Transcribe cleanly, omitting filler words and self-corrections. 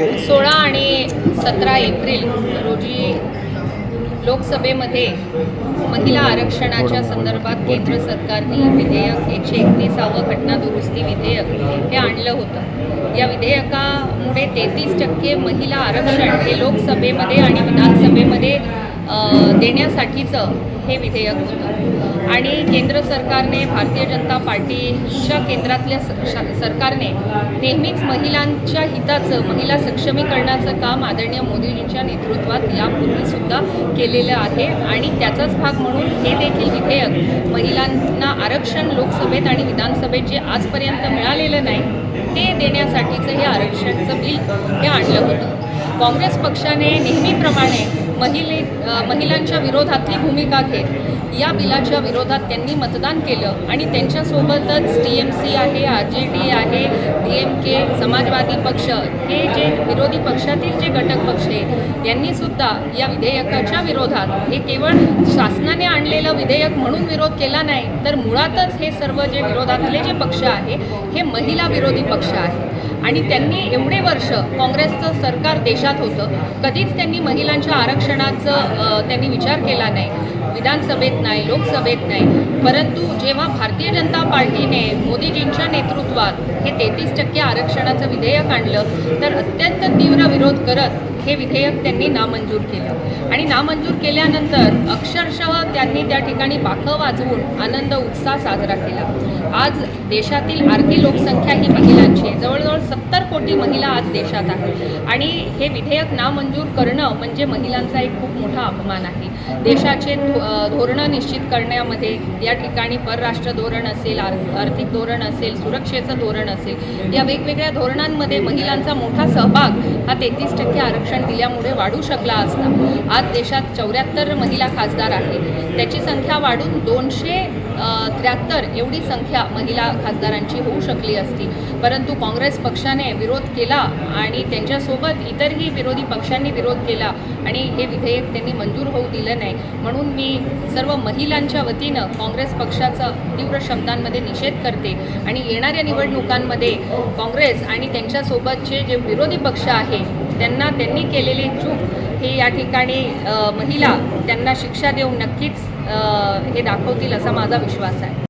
मागे 16 आणि 17 एप्रिल रोजी लोकसभेमध्ये महिला आरक्षणाच्या संदर्भात केंद्र सरकारने विधेयक 131 घटना दुरुस्ती विधेयक हे आणलं होतं। या विधेयकामुळे 33% महिला आरक्षण हे लोकसभेमध्ये आणि विधानसभेमध्ये देण्यासाठीचं हे विधेयक होतं आणि केंद्र सरकारने, भारतीय जनता पार्टीच्या केंद्रातल्या सरकारने नेहमीच महिलांच्या हिताचं, महिला सक्षमीकरणाचं काम आदरणीय मोदीजींच्या नेतृत्वात यापूर्वीसुद्धा केलेलं आहे आणि त्याचाच भाग म्हणून हे देखील विधेयक महिलांना आरक्षण लोकसभेत आणि विधानसभेत जे आजपर्यंत मिळालेलं नाही ते देण्यासाठीचं हे आरक्षणाचं बिल हे आणलं होतं। काँग्रेस पक्षाने नेहमीप्रमाणे महिलांच्या विरोधातली भूमिका घेत या बिलाच्या विरोधात त्यांनी मतदान केलं आणि त्यांच्यासोबतच TMC आहे, RJD आहे, DMK, समाजवादी पक्ष हे जे विरोधी पक्षातील जे घटक पक्ष आहे यांनीसुद्धा या विधेयकाच्या विरोधात हे केवळ शासनाने आणलेलं विधेयक म्हणून विरोध केला नाही, तर मुळातच हे सर्व जे विरोधातले जे पक्ष आहे हे महिला विरोधी पक्ष आहे आणि त्यांनी एवढे वर्ष काँग्रेसचं सरकार देशात होतं, कधीच त्यांनी महिलांच्या आरक्षणाचं त्यांनी विचार केला नाही, विधानसभेत नाही, लोकसभेत नाही। परंतु जेव्हा भारतीय जनता पार्टीने मोदीजींच्या नेतृत्वात हे 33% आरक्षणाचं विधेयक आणलं तर अत्यंत तीव्र विरोध करत हे विधेयक त्यांनी नामंजूर केलं आणि नामंजूर केल्यानंतर अक्षरशः त्यांनी त्या ठिकाणी बाकं वाजवून आनंद उत्साह साजरा केला। आज देशातील अर्धी लोकसंख्या ही महिलांची आहे, जवळजवळ 70 कोटी महिला आज देशात आहेत आणि हे विधेयक नामंजूर करणं म्हणजे महिलांचा एक खूप मोठा अपमान आहे। देशाचे धोरणं निश्चित करण्यामध्ये या ठिकाणी परराष्ट्र धोरण असेल, आर्थिक धोरण असेल, सुरक्षेचं धोरण असेल, या वेगवेगळ्या धोरणांमध्ये महिलांचा मोठा सहभाग हा 33% आरक्षण दिल्यामुळे वाढू शकला असता। आज देशात 74 महिला खासदार आहेत, त्याची संख्या वाढून 273 एवढी संख्या महिला खासदारांची होऊ शकली असती, परंतु काँग्रेस पक्षाने विरोध केला आणि त्यांच्यासोबत इतरही विरोधी पक्षांनी विरोध केला आणि हे विधेयक त्यांनी मंजूर होऊ दिलं नाही। म्हणून मी सर्व महिलांच्या वतीनं काँग्रेस पक्षाचा तीव्र शब्दांमध्ये निषेध करते आणि येणाऱ्या निवडणुकांमध्ये काँग्रेस आणि त्यांच्यासोबतचे जे विरोधी पक्ष आहे त्यांनी केलेली चूक हे या ठिकाणी महिला त्यांना शिक्षा देऊन नक्कीच हे दाखवतील असा माझा विश्वास आहे।